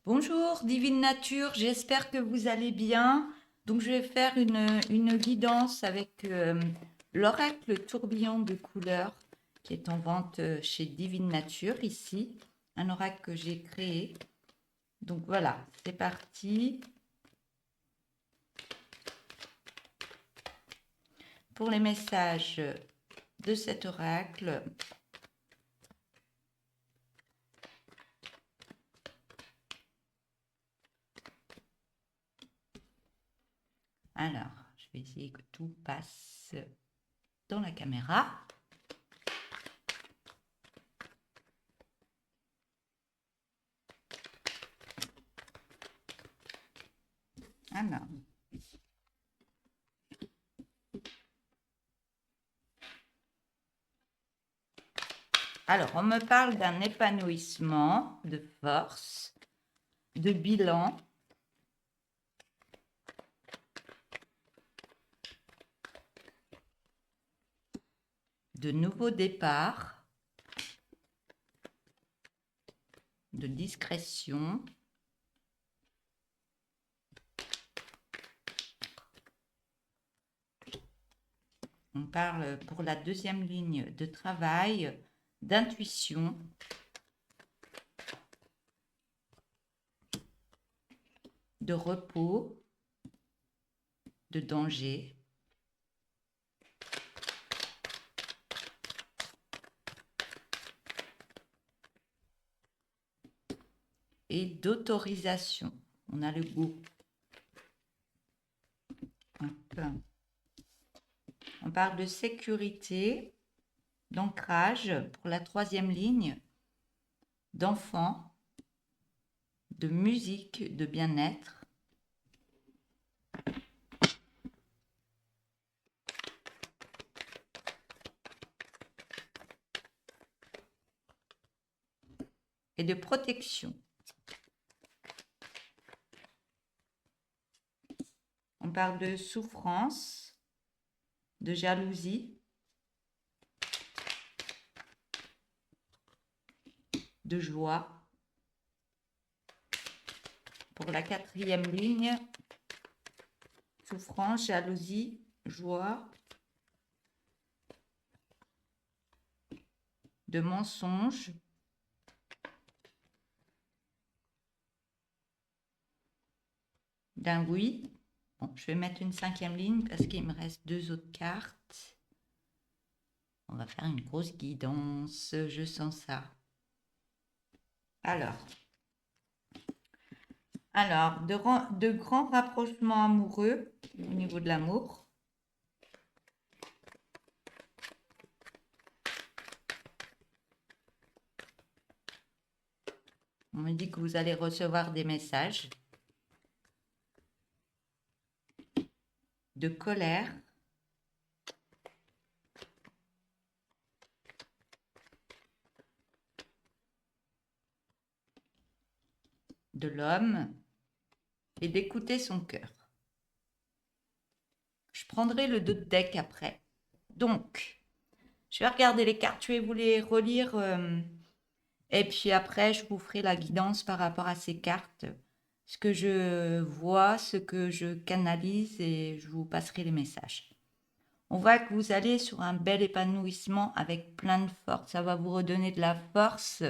Bonjour, Divine Nature, j'espère que vous allez bien. Donc, je vais faire une guidance avec l'oracle tourbillon de couleurs qui est en vente chez Divine Nature ici. Un oracle que j'ai créé. Donc, voilà, c'est parti. Pour les messages de cet oracle, alors, je vais essayer que tout passe dans la caméra. Alors, on me parle d'un épanouissement, de force, de bilan, de nouveaux départs, de discrétion, on parle pour la deuxième ligne de travail, d'intuition, de repos, de danger, et d'autorisation. On a le goût. On parle de sécurité, d'ancrage pour la troisième ligne, d'enfant, de musique, de bien-être, et de protection. On parle de souffrance, de jalousie, de joie. Pour la quatrième ligne, souffrance, jalousie, joie, de mensonges, d'un oui. Bon, je vais mettre une cinquième ligne parce qu'il me reste deux autres cartes. On va faire une grosse guidance, je sens ça. Alors, de grands rapprochements amoureux au niveau de l'amour. On me dit que vous allez recevoir des messages. De colère. De l'homme. Et d'écouter son cœur. Je prendrai le dos de deck après. Donc, je vais regarder les cartes, je vais vous les relire. Et puis après, je vous ferai la guidance par rapport à ces cartes. Ce que je vois, ce que je canalise et je vous passerai les messages. On voit que vous allez sur un bel épanouissement avec plein de force. Ça va vous redonner de la force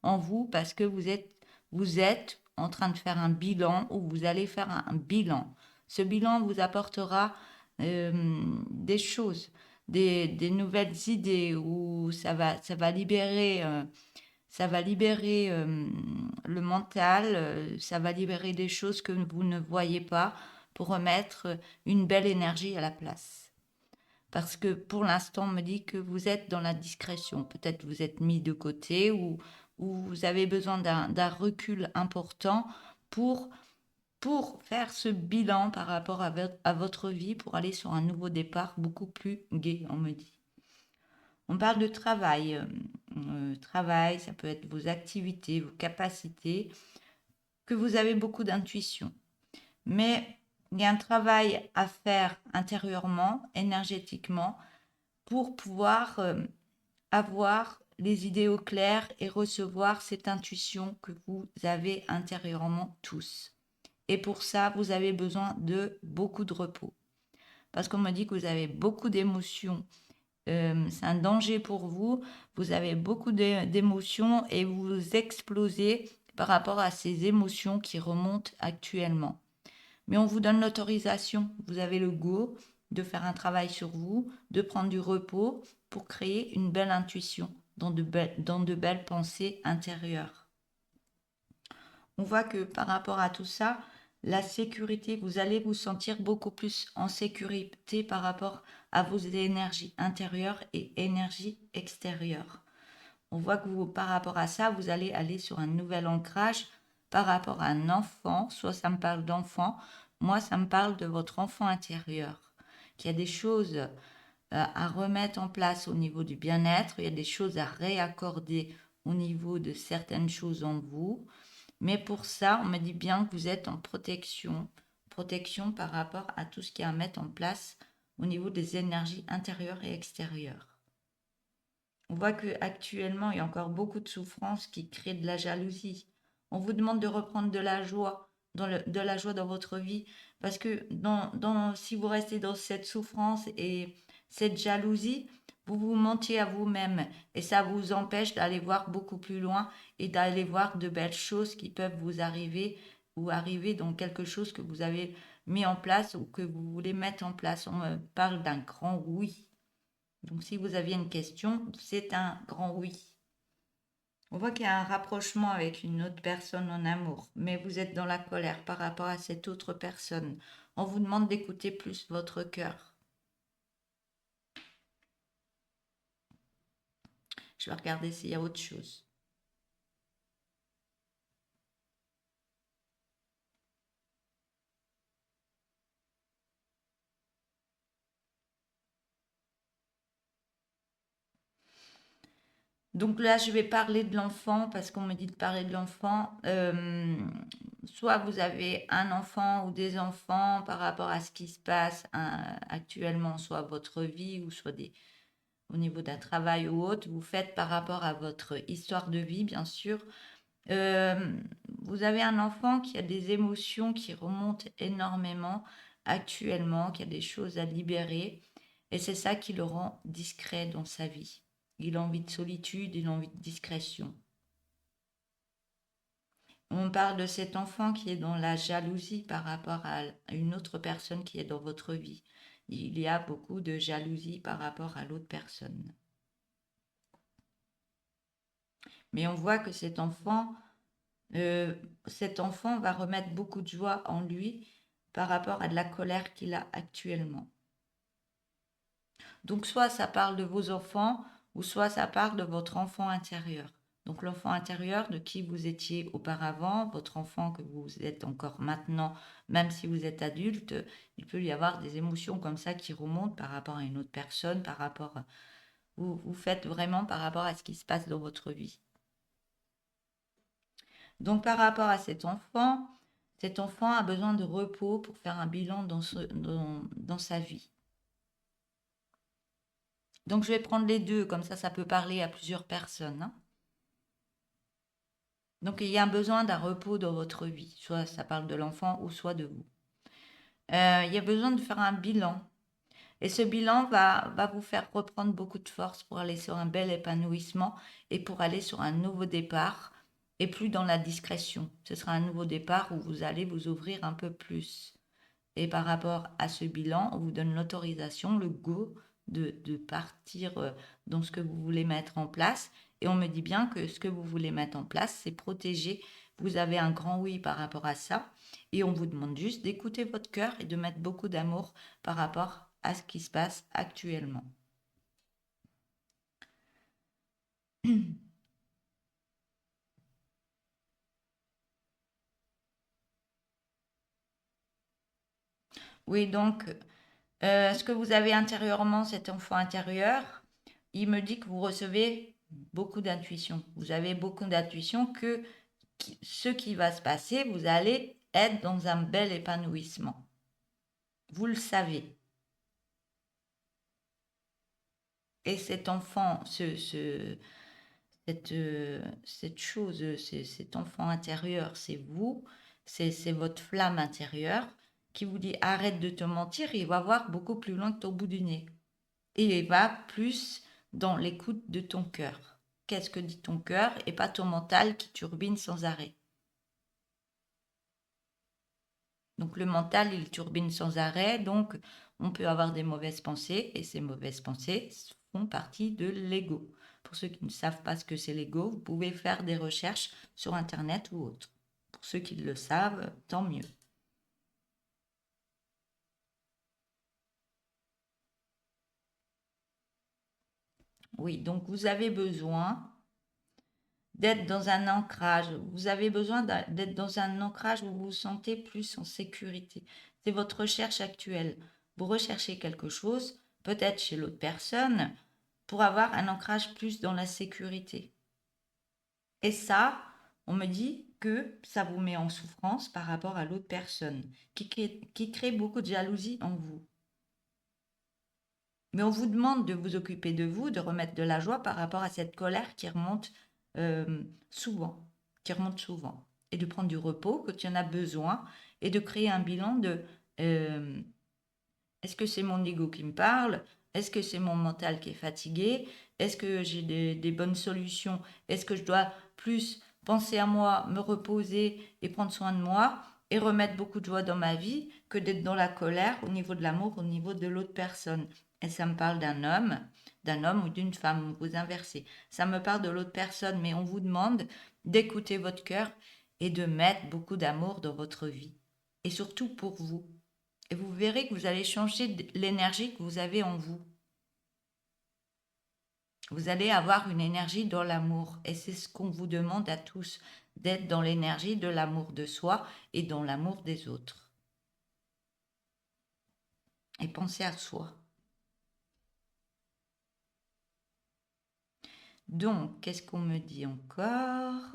en vous parce que vous êtes en train de faire un bilan ou vous allez faire un bilan. Ce bilan vous apportera des choses, des nouvelles idées où ça va libérer le mental, ça va libérer des choses que vous ne voyez pas pour remettre une belle énergie à la place. Parce que pour l'instant, on me dit que vous êtes dans la discrétion. Peut-être vous êtes mis de côté ou vous avez besoin d'un recul important pour, pour faire ce bilan par rapport à votre vie, pour aller sur un nouveau départ beaucoup plus gai, on me dit. On parle de travail. Travail, ça peut être vos activités, vos capacités, que vous avez beaucoup d'intuition. Mais il y a un travail à faire intérieurement, énergétiquement, pour pouvoir avoir les idées au clair et recevoir cette intuition que vous avez intérieurement tous. Et pour ça, vous avez besoin de beaucoup de repos. Parce qu'on me dit que vous avez beaucoup d'émotions. C'est un danger pour vous. Vous avez beaucoup d'émotions et vous explosez par rapport à ces émotions qui remontent actuellement. Mais on vous donne l'autorisation. Vous avez le go de faire un travail sur vous, de prendre du repos pour créer une belle intuition dans de belles pensées intérieures. On voit que par rapport à tout ça, la sécurité, vous allez vous sentir beaucoup plus en sécurité par rapport à vos énergies intérieures et énergies extérieures. On voit que vous, par rapport à ça, vous allez aller sur un nouvel ancrage par rapport à un enfant. Soit ça me parle d'enfant, moi ça me parle de votre enfant intérieur, qu'il y a des choses à remettre en place au niveau du bien-être, il y a des choses à réaccorder au niveau de certaines choses en vous. Mais pour ça, on me dit bien que vous êtes en protection, protection par rapport à tout ce qu'il y a à mettre en place au niveau des énergies intérieures et extérieures. On voit qu'actuellement, il y a encore beaucoup de souffrances qui créent de la jalousie. On vous demande de reprendre de la joie, de la joie dans votre vie, parce que si vous restez dans cette souffrance et cette jalousie, vous vous mentiez à vous-même et ça vous empêche d'aller voir beaucoup plus loin et d'aller voir de belles choses qui peuvent vous arriver ou arriver dans quelque chose que vous avez mis en place ou que vous voulez mettre en place. On me parle d'un grand oui. Donc si vous aviez une question, c'est un grand oui. On voit qu'il y a un rapprochement avec une autre personne en amour, mais vous êtes dans la colère par rapport à cette autre personne. On vous demande d'écouter plus votre cœur. Je vais regarder s'il y a autre chose. Donc là, je vais parler de l'enfant parce qu'on me dit de parler de l'enfant. Soit vous avez un enfant ou des enfants par rapport à ce qui se passe actuellement, soit votre vie ou soit au niveau d'un travail ou autre. Vous faites par rapport à votre histoire de vie, bien sûr. Euh, Vous avez un enfant qui a des émotions qui remontent énormément actuellement, qui a des choses à libérer. Et c'est ça qui le rend discret dans sa vie. Il a envie de solitude, il a envie de discrétion. On parle de cet enfant qui est dans la jalousie par rapport à une autre personne qui est dans votre vie. Il y a beaucoup de jalousie par rapport à l'autre personne. Mais on voit que cet enfant va remettre beaucoup de joie en lui par rapport à de la colère qu'il a actuellement. Donc soit ça parle de vos enfants ou soit ça parle de votre enfant intérieur. Donc l'enfant intérieur de qui vous étiez auparavant, votre enfant que vous êtes encore maintenant, même si vous êtes adulte, il peut y avoir des émotions comme ça qui remontent par rapport à une autre personne, par rapport vous faites vraiment par rapport à ce qui se passe dans votre vie. Donc par rapport à cet enfant a besoin de repos pour faire un bilan dans sa vie. Donc je vais prendre les deux, comme ça peut parler à plusieurs personnes, hein. Donc il y a un besoin d'un repos dans votre vie, soit ça parle de l'enfant ou soit de vous. Il y a besoin de faire un bilan. Et ce bilan va vous faire reprendre beaucoup de force pour aller sur un bel épanouissement et pour aller sur un nouveau départ et plus dans la discrétion. Ce sera un nouveau départ où vous allez vous ouvrir un peu plus. Et par rapport à ce bilan, on vous donne l'autorisation, le go de partir dans ce que vous voulez mettre en place. Et on me dit bien que ce que vous voulez mettre en place, c'est protéger. Vous avez un grand oui par rapport à ça. Et on vous demande juste d'écouter votre cœur et de mettre beaucoup d'amour par rapport à ce qui se passe actuellement. Oui, donc, ce que vous avez intérieurement, cet enfant intérieur, il me dit que vous recevez beaucoup d'intuition. Vous avez beaucoup d'intuition que ce qui va se passer, vous allez être dans un bel épanouissement. Vous le savez. Et cet enfant, cette chose, cet enfant intérieur, c'est vous, c'est votre flamme intérieure qui vous dit arrête de te mentir, il va voir beaucoup plus loin que ton bout du nez. Et il va plus dans l'écoute de ton cœur. Qu'est-ce que dit ton cœur et pas ton mental qui turbine sans arrêt. Donc le mental, il turbine sans arrêt, donc on peut avoir des mauvaises pensées et ces mauvaises pensées font partie de l'ego. Pour ceux qui ne savent pas ce que c'est l'ego, vous pouvez faire des recherches sur Internet ou autre. Pour ceux qui le savent, tant mieux. Oui, donc vous avez besoin d'être dans un ancrage. Vous avez besoin d'être dans un ancrage où vous vous sentez plus en sécurité. C'est votre recherche actuelle. Vous recherchez quelque chose, peut-être chez l'autre personne, pour avoir un ancrage plus dans la sécurité. Et ça, on me dit que ça vous met en souffrance par rapport à l'autre personne, qui crée beaucoup de jalousie en vous. Mais on vous demande de vous occuper de vous, de remettre de la joie par rapport à cette colère qui remonte souvent, et de prendre du repos quand tu en as besoin, et de créer un bilan de euh, est-ce que c'est mon ego qui me parle? Est-ce que c'est mon mental qui est fatigué? Est-ce que j'ai des bonnes solutions? Est-ce que je dois plus penser à moi, me reposer et prendre soin de moi et remettre beaucoup de joie dans ma vie que d'être dans la colère au niveau de l'amour, au niveau de l'autre personne? Et ça me parle d'un homme ou d'une femme, vous inversez. Ça me parle de l'autre personne, mais on vous demande d'écouter votre cœur et de mettre beaucoup d'amour dans votre vie. Et surtout pour vous. Et vous verrez que vous allez changer l'énergie que vous avez en vous. Vous allez avoir une énergie dans l'amour. Et c'est ce qu'on vous demande à tous, d'être dans l'énergie de l'amour de soi et dans l'amour des autres. Et pensez à soi. Donc, qu'est-ce qu'on me dit encore?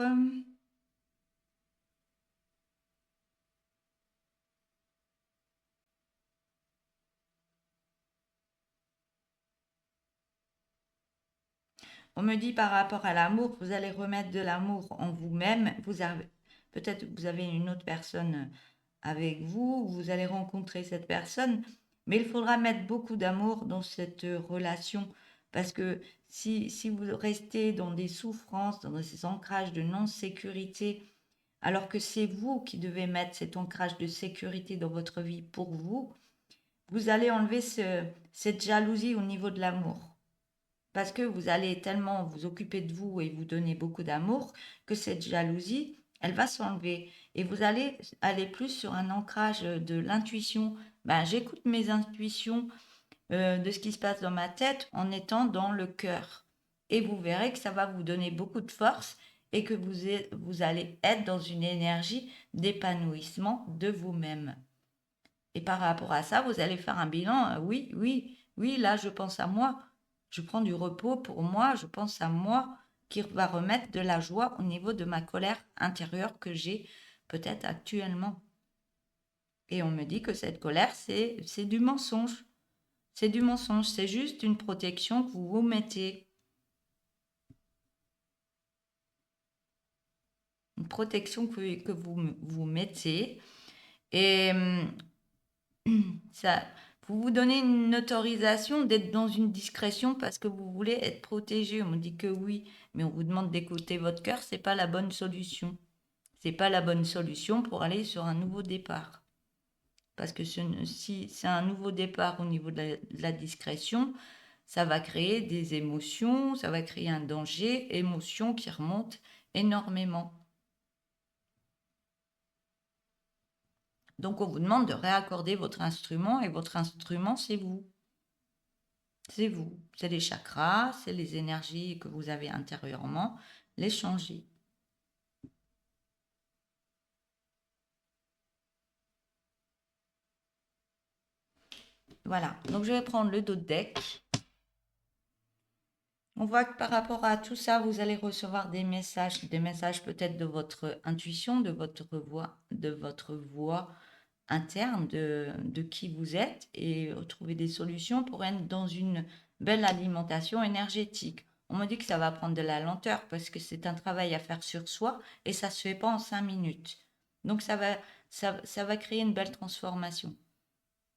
On me dit par rapport à l'amour, vous allez remettre de l'amour en vous-même. Peut-être que vous avez une autre personne avec vous, vous allez rencontrer cette personne, mais il faudra mettre beaucoup d'amour dans cette relation parce que si vous restez dans des souffrances, dans ces ancrages de non-sécurité, alors que c'est vous qui devez mettre cet ancrage de sécurité dans votre vie pour vous, vous allez enlever cette jalousie au niveau de l'amour. Parce que vous allez tellement vous occuper de vous et vous donner beaucoup d'amour que cette jalousie, elle va s'enlever. Et vous allez aller plus sur un ancrage de l'intuition. Ben, j'écoute mes intuitions de ce qui se passe dans ma tête en étant dans le cœur. Et vous verrez que ça va vous donner beaucoup de force et que vous allez être dans une énergie d'épanouissement de vous-même. Et par rapport à ça, vous allez faire un bilan. Oui, oui, oui, là, je pense à moi. Je prends du repos pour moi. Je pense à moi qui va remettre de la joie au niveau de ma colère intérieure que j'ai peut-être actuellement. Et on me dit que cette colère, c'est du mensonge. C'est du mensonge. C'est juste une protection que vous vous mettez. Une protection que vous mettez. Et ça, vous vous donnez une autorisation d'être dans une discrétion parce que vous voulez être protégé. On me dit que oui, mais on vous demande d'écouter votre cœur, c'est pas la bonne solution. C'est pas la bonne solution pour aller sur un nouveau départ. Parce que si c'est un nouveau départ au niveau de la discrétion, ça va créer des émotions, ça va créer un danger, émotions qui remontent énormément. Donc on vous demande de réaccorder votre instrument et votre instrument, c'est vous. C'est vous. C'est les chakras, c'est les énergies que vous avez intérieurement, les changer. Voilà. Donc je vais prendre le dos de deck. On voit que par rapport à tout ça, vous allez recevoir des messages peut-être de votre intuition, de votre voix interne, de qui vous êtes et trouver des solutions pour être dans une belle alimentation énergétique. On me dit que ça va prendre de la lenteur parce que c'est un travail à faire sur soi et ça se fait pas en 5 minutes. Donc ça va créer une belle transformation.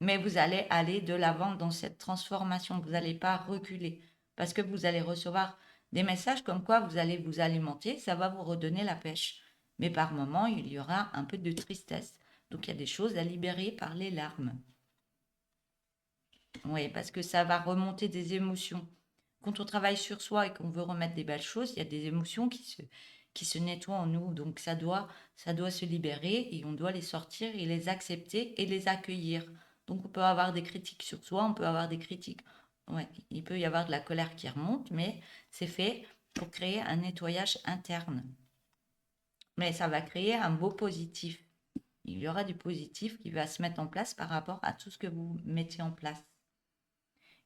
Mais vous allez aller de l'avant dans cette transformation. Vous n'allez pas reculer parce que vous allez recevoir des messages comme quoi vous allez vous alimenter, ça va vous redonner la pêche. Mais par moments, il y aura un peu de tristesse. Donc il y a des choses à libérer par les larmes. Oui, parce que ça va remonter des émotions. Quand on travaille sur soi et qu'on veut remettre des belles choses, il y a des émotions qui se nettoient en nous. Donc ça doit se libérer et on doit les sortir et les accepter et les accueillir. Donc on peut avoir des critiques sur soi, on peut avoir des critiques. Ouais, il peut y avoir de la colère qui remonte, mais c'est fait pour créer un nettoyage interne. Mais ça va créer un beau positif. Il y aura du positif qui va se mettre en place par rapport à tout ce que vous mettez en place.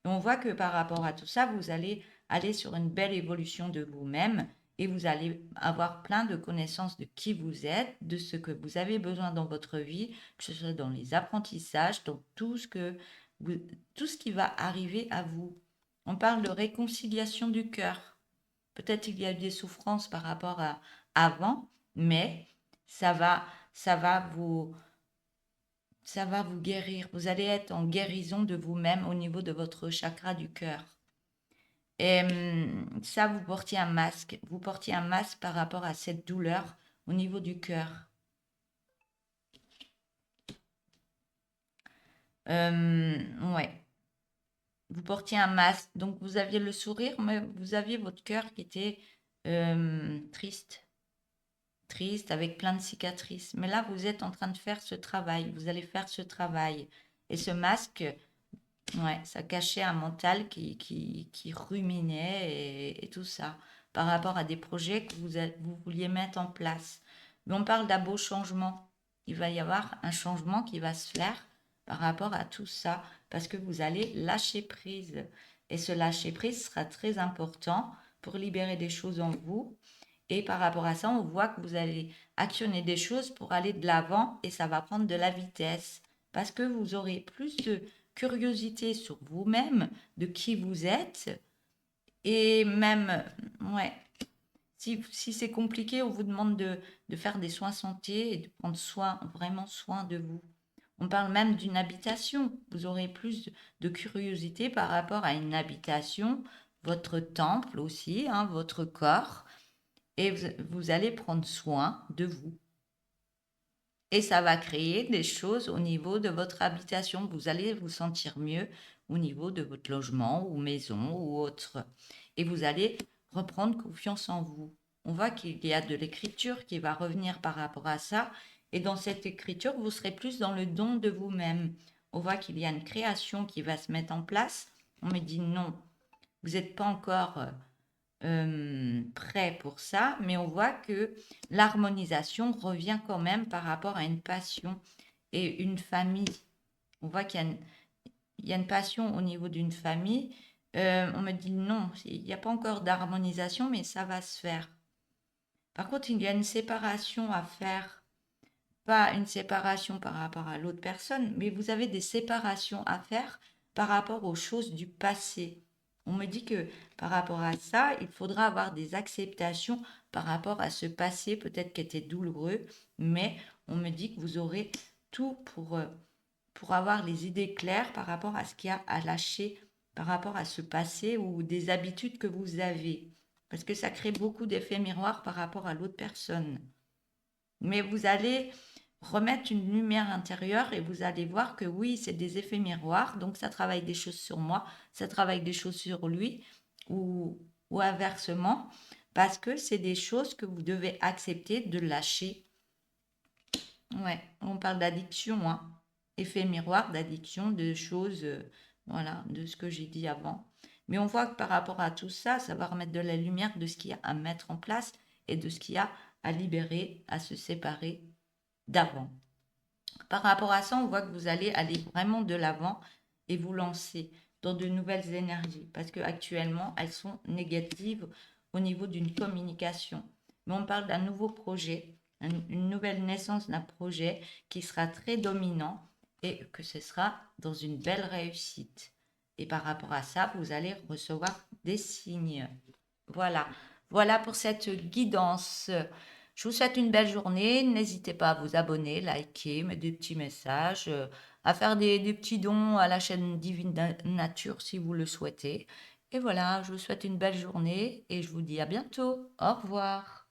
Et on voit que par rapport à tout ça, vous allez aller sur une belle évolution de vous-même et vous allez avoir plein de connaissances de qui vous êtes, de ce que vous avez besoin dans votre vie, que ce soit dans les apprentissages, dans tout ce qui va arriver à vous. On parle de réconciliation du cœur. Peut-être qu'il y a eu des souffrances par rapport à avant, mais ça va, ça va vous, ça va vous guérir. Vous allez être en guérison de vous-même au niveau de votre chakra du cœur. Et ça, vous portiez un masque. Vous portiez un masque par rapport à cette douleur au niveau du cœur. Ouais. Vous portiez un masque. Donc, vous aviez le sourire, mais vous aviez votre cœur qui était triste. Triste, avec plein de cicatrices. Mais là, vous êtes en train de faire ce travail. Vous allez faire ce travail. Et ce masque, ouais, ça cachait un mental qui ruminait et tout ça par rapport à des projets que vous vouliez mettre en place. Mais on parle d'un beau changement. Il va y avoir un changement qui va se faire par rapport à tout ça parce que vous allez lâcher prise. Et ce lâcher prise sera très important pour libérer des choses en vous. Et par rapport à ça, on voit que vous allez actionner des choses pour aller de l'avant et ça va prendre de la vitesse parce que vous aurez plus de curiosité sur vous-même, de qui vous êtes. Et même, ouais, si c'est compliqué, on vous demande de faire des soins santé et de prendre soin, vraiment soin de vous. On parle même d'une habitation. Vous aurez plus de curiosité par rapport à une habitation, votre temple aussi, hein, votre corps. Et vous allez prendre soin de vous. Et ça va créer des choses au niveau de votre habitation. Vous allez vous sentir mieux au niveau de votre logement ou maison ou autre. Et vous allez reprendre confiance en vous. On voit qu'il y a de l'écriture qui va revenir par rapport à ça. Et dans cette écriture, vous serez plus dans le don de vous-même. On voit qu'il y a une création qui va se mettre en place. On me dit non, vous n'êtes pas encore prêt pour ça, mais on voit que l'harmonisation revient quand même par rapport à une passion et une famille. On voit il y a une passion au niveau d'une famille. On me dit non, il n'y a pas encore d'harmonisation, mais ça va se faire. Par contre, il y a une séparation à faire. Pas une séparation par rapport à l'autre personne, mais vous avez des séparations à faire par rapport aux choses du passé. On me dit que par rapport à ça, il faudra avoir des acceptations par rapport à ce passé, peut-être qui était douloureux, mais on me dit que vous aurez tout pour avoir les idées claires par rapport à ce qu'il y a à lâcher, par rapport à ce passé ou des habitudes que vous avez. Parce que ça crée beaucoup d'effets miroirs par rapport à l'autre personne. Mais vous allez remettre une lumière intérieure et vous allez voir que oui, c'est des effets miroirs, donc ça travaille des choses sur moi, ça travaille des choses sur lui, ou, ou inversement, parce que c'est des choses que vous devez accepter de lâcher. Ouais, on parle d'addiction, hein. Effet miroir, d'addiction, de choses, voilà, de ce que j'ai dit avant. Mais on voit que par rapport à tout ça, ça va remettre de la lumière de ce qu'il y a à mettre en place et de ce qu'il y a à libérer, à se séparer d'avant. Par rapport à ça, on voit que vous allez aller vraiment de l'avant et vous lancer dans de nouvelles énergies parce qu'actuellement, elles sont négatives au niveau d'une communication. Mais on parle d'un nouveau projet, une nouvelle naissance d'un projet qui sera très dominant et que ce sera dans une belle réussite. Et par rapport à ça, vous allez recevoir des signes. Voilà. Voilà pour cette guidance. Je vous souhaite une belle journée. N'hésitez pas à vous abonner, liker, mettre des petits messages, à faire des petits dons à la chaîne Divine Nature si vous le souhaitez. Et voilà, je vous souhaite une belle journée et je vous dis à bientôt. Au revoir.